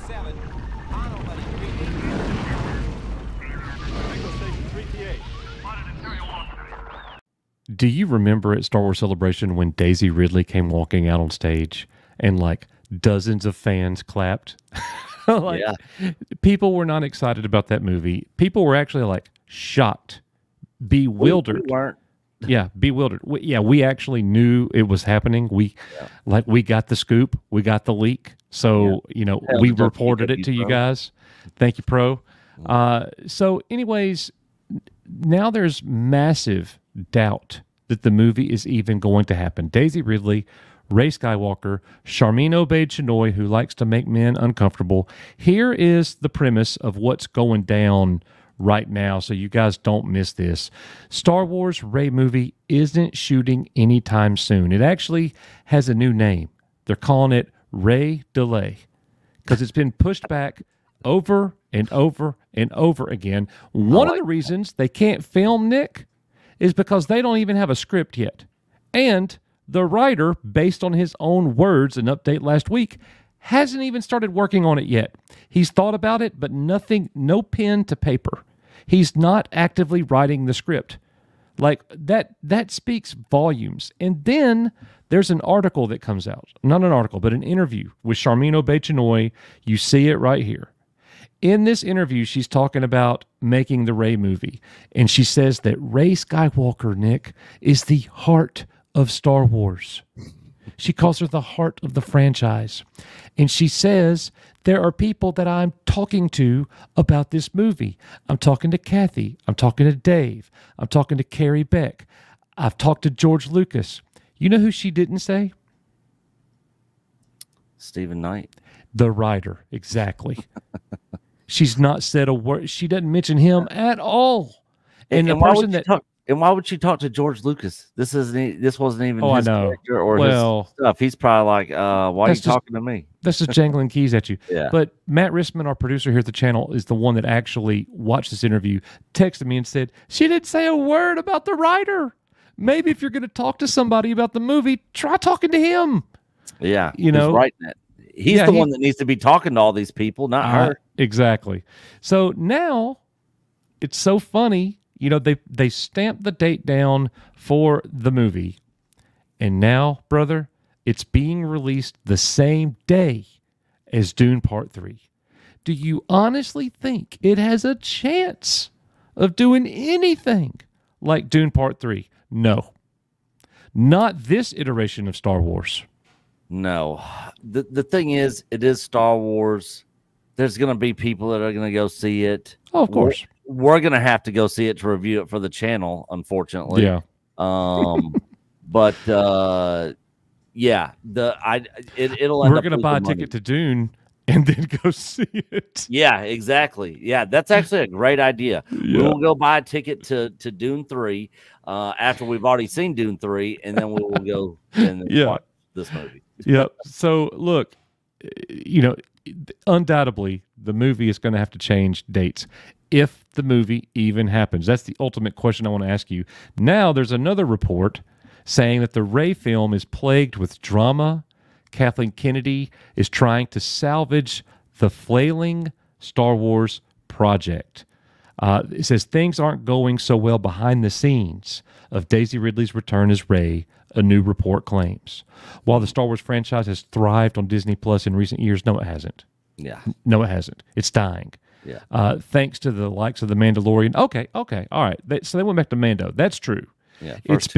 7. On nobody. Repeat. Echo Station 3TA. Do you remember at Star Wars Celebration when Daisy Ridley came walking out on stage and like dozens of fans clapped? Like, yeah. People were not excited about that movie. People were actually like shocked, bewildered. We weren't. Yeah, bewildered. We actually knew it was happening. We got the scoop. We got the leak. So, we reported it to you guys. Thank you, Pro. So anyways, now there's massive doubt that the movie is even going to happen. Daisy Ridley, Rey Skywalker, Sharmeen Obaid-Chinoy, who likes to make men uncomfortable. Here is the premise of what's going down right now, so you guys don't miss this. Star Wars Rey movie isn't shooting anytime soon. It actually has a new name. They're calling it Rey Delay because it's been pushed back over and over and over again. One of the reasons they can't film, Nick, is because they don't even have a script yet. And the writer, based on his own words, an update last week, hasn't even started working on it yet. He's thought about it, but nothing, no pen to paper. He's not actively writing the script. Like, that speaks volumes. And then there's an article that comes out. Not an article, but an interview with Sharmeen Obaid-Chinoy. You see it right here. In this interview, she's talking about making the Rey movie. And she says that Rey Skywalker, Nick, is the heart of Star Wars. She calls her the heart of the franchise. And she says, there are people that I'm talking to about this movie. I'm talking to Kathy. I'm talking to Dave. I'm talking to Carrie Beck. I've talked to George Lucas. You know who she didn't say? Stephen Knight. The writer, exactly. She's not said a word. She doesn't mention him at all. And the person that... And why would she talk to George Lucas? This wasn't even his character or his stuff. He's probably like, why are you talking to me? That's just jangling keys at you. Yeah. But Matt Rissman, our producer here at the channel, is the one that actually watched this interview, texted me and said, she didn't say a word about the writer. Maybe if you're going to talk to somebody about the movie, try talking to him. Yeah. He's writing it. He's the one that needs to be talking to all these people, not her. Exactly. So now it's so funny. They stamped the date down for the movie, and now, brother, it's being released the same day as Dune Part 3. Do you honestly think it has a chance of doing anything like Dune Part 3? No. Not this iteration of Star Wars. No. The thing is, it is Star Wars. There's going to be people that are going to go see it. Oh, of course. We're going to have to go see it to review it for the channel, unfortunately. Yeah. But yeah, it'll end We're up going to buy a ticket to Dune and then go see it. Yeah, exactly. Yeah, that's actually a great idea. Yeah. We'll go buy a ticket to Dune 3 after we've already seen Dune 3, and then we will go and watch this movie. Yeah. So look, undoubtedly the movie is going to have to change dates if the movie even happens. That's the ultimate question I want to ask you. Now there's another report saying that the Rey film is plagued with drama. Kathleen Kennedy is trying to salvage the flailing Star Wars project. It says things aren't going so well behind the scenes of Daisy Ridley's return as Rey, a new report claims. While the Star Wars franchise has thrived on Disney Plus in recent years, no, it hasn't. Yeah. No, it hasn't. It's dying. Yeah. Thanks to the likes of The Mandalorian. Okay. All right. So they went back to Mando. That's true. Yeah, it's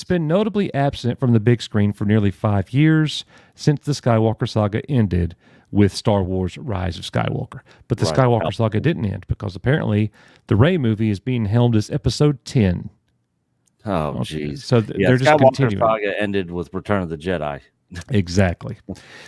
been notably absent from the big screen for nearly 5 years since the Skywalker Saga ended with Star Wars Rise of Skywalker. But the Skywalker Saga didn't end because apparently the Rey movie is being helmed as episode 10. Oh, jeez. So they're just Skywalker continuing. Saga ended with Return of the Jedi. Exactly.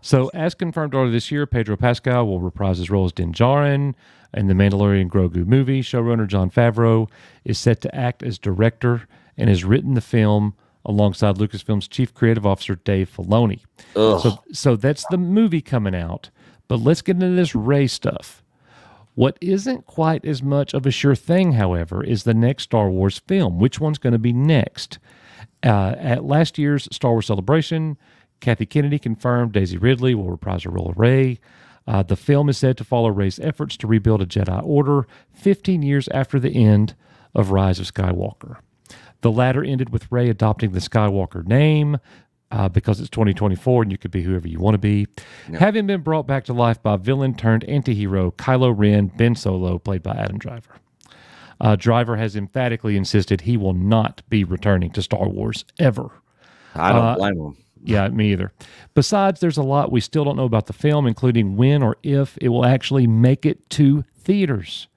So, as confirmed earlier this year, Pedro Pascal will reprise his role as Din Djarin in the Mandalorian Grogu movie. Showrunner Jon Favreau is set to act as director and has written the film alongside Lucasfilm's chief creative officer, Dave Filoni. So that's the movie coming out. But let's get into this Rey stuff. What isn't quite as much of a sure thing, however, is the next Star Wars film. Which one's going to be next? At last year's Star Wars Celebration, Kathy Kennedy confirmed Daisy Ridley will reprise her role of Rey. The film is said to follow Rey's efforts to rebuild a Jedi Order 15 years after the end of Rise of Skywalker. The latter ended with Rey adopting the Skywalker name because it's 2024 and you could be whoever you want to be. Yeah. Having been brought back to life by villain turned anti-hero Kylo Ren, Ben Solo, played by Adam Driver. Driver has emphatically insisted he will not be returning to Star Wars ever. I don't blame him. Yeah, me either. Besides, there's a lot we still don't know about the film, including when or if it will actually make it to theaters.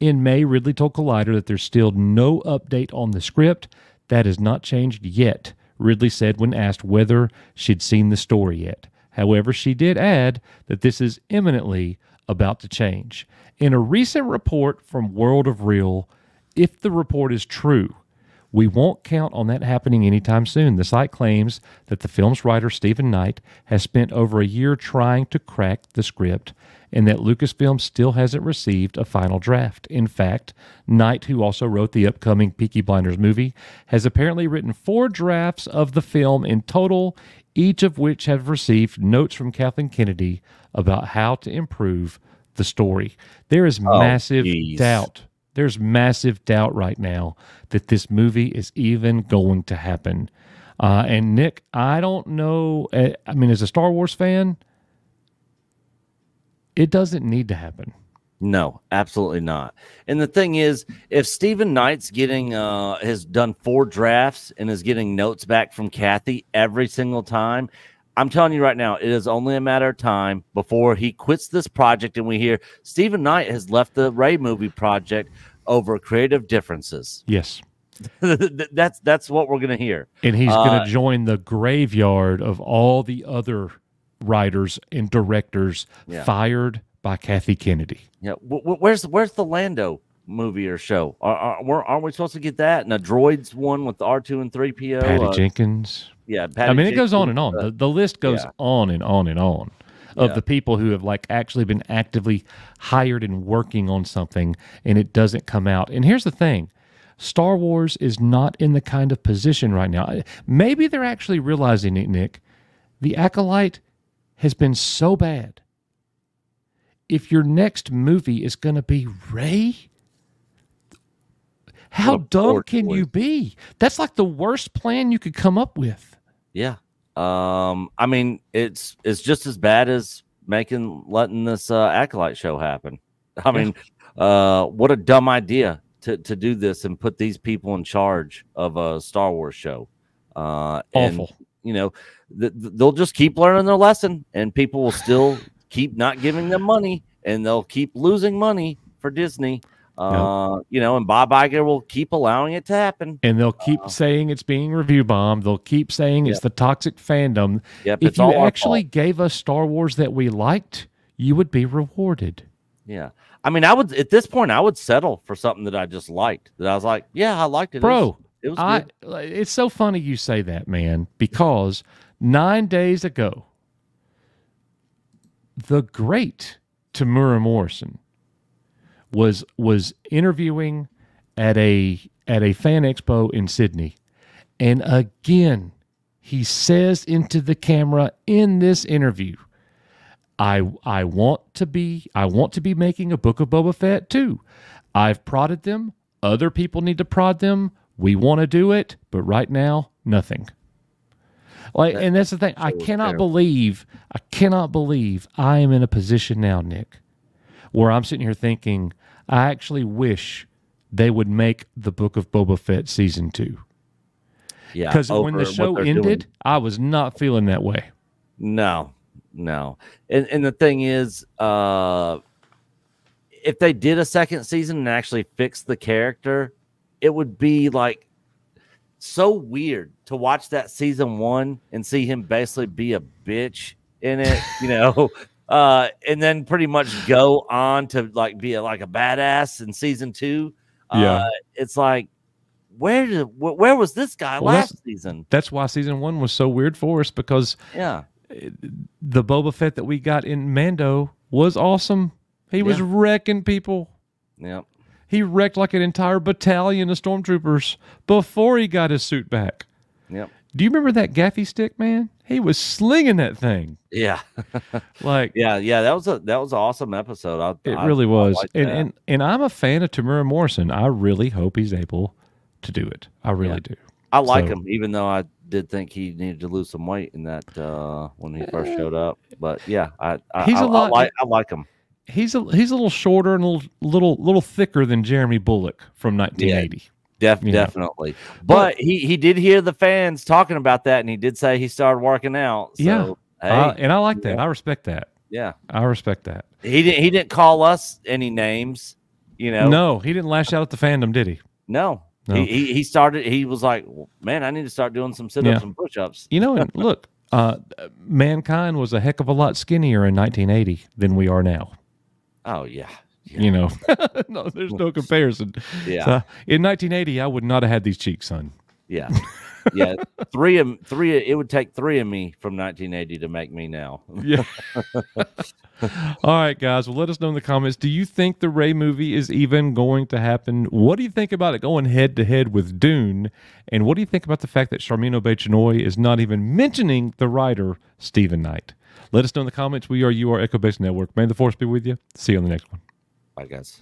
In May, Ridley told Collider that there's still no update on the script. That has not changed yet, Ridley said when asked whether she'd seen the story yet. However, she did add that this is imminently about to change. In a recent report from World of Real, if the report is true, we won't count on that happening anytime soon. The site claims that the film's writer, Stephen Knight, has spent over a year trying to crack the script and that Lucasfilm still hasn't received a final draft. In fact, Knight, who also wrote the upcoming Peaky Blinders movie, has apparently written 4 drafts of the film in total, each of which have received notes from Kathleen Kennedy about how to improve the story. There is massive doubt. There's massive doubt right now that this movie is even going to happen. And Nick, I don't know. I mean, as a Star Wars fan, it doesn't need to happen. No, absolutely not. And the thing is, if Stephen Knight's getting has done 4 drafts and is getting notes back from Kathy every single time, I'm telling you right now, it is only a matter of time before he quits this project and we hear Stephen Knight has left the Rey movie project over creative differences. Yes. That's what we're going to hear. And he's going to join the graveyard of all the other writers and directors fired by Kathy Kennedy. Yeah. Where's the Lando movie or show? Aren't we supposed to get that? And a droids one with the R2 and 3PO? Patty Jenkins. Yeah. It goes on and on. The list goes on and on and on of the people who have actually been actively hired and working on something and it doesn't come out. And here's the thing. Star Wars is not in the kind of position right now. Maybe they're actually realizing it, Nick. The Acolyte has been so bad. If your next movie is going to be Rey, how dumb can you be? That's like the worst plan you could come up with. Yeah. I mean, it's just as bad as letting this Acolyte show happen. I mean, what a dumb idea to do this and put these people in charge of a Star Wars show. Awful. And, you know, they'll just keep learning their lesson and people will still keep not giving them money and they'll keep losing money for Disney. You know, and Bob Iger will keep allowing it to happen. And they'll keep saying it's being review bombed. They'll keep saying it's the toxic fandom. If you actually gave us Star Wars that we liked, you would be rewarded. Yeah. I mean, at this point, I would settle for something that I just liked. That I was like, yeah, I liked it. Bro, it was good. It's so funny you say that, man, because 9 days ago, the great Tamura Morrison was interviewing at a fan expo in Sydney, and again he says into the camera in this interview, I want to be making a Book of Boba Fett too. I've prodded them, other people need to prod them, we want to do it, but right now nothing. And that's the thing. I cannot believe I am in a position now, Nick, where I'm sitting here thinking, I actually wish they would make the Book of Boba Fett season 2. Yeah, because when the show ended, I was not feeling that way. No. And the thing is, if they did a second season and actually fixed the character, it would be like so weird to watch that season 1 and see him basically be a bitch in it, you know. And then pretty much go on to be a badass in season 2. It's like, where was this guy last season? That's why season 1 was so weird for us, because the Boba Fett that we got in Mando was awesome. He was wrecking people. Yep. He wrecked like an entire battalion of stormtroopers before he got his suit back. Yep. Do you remember that gaffy stick, man? He was slinging that thing. Yeah. Like, yeah. That was an awesome episode. it really was. liked that. And I'm a fan of Tamura Morrison. I really hope he's able to do it. I really do. I like him, even though I did think he needed to lose some weight in that when he first showed up. But yeah, I like him. He's a little shorter and a little thicker than Jeremy Bullock from 1980. Definitely. But he did hear the fans talking about that, and he did say he started working out. So, and I like that. I respect that. Yeah, I respect that. He didn't call us any names. No, he didn't lash out at the fandom, did he? No. He started. He was like, man, I need to start doing some sit-ups and push-ups. And look, mankind was a heck of a lot skinnier in 1980 than we are now. Oh yeah. No, there's no comparison. Yeah. So, in 1980, I would not have had these cheeks, son. Yeah. Yeah. Three. It would take 3 of me from 1980 to make me now. Yeah. All right, guys. Well, let us know in the comments. Do you think the Rey movie is even going to happen? What do you think about it going head to head with Dune? And what do you think about the fact that Sharmeen Obaid-Chinoy is not even mentioning the writer Stephen Knight? Let us know in the comments. We are You Are Echo Base Network. May the Force be with you. See you on the next one. Bye, guys.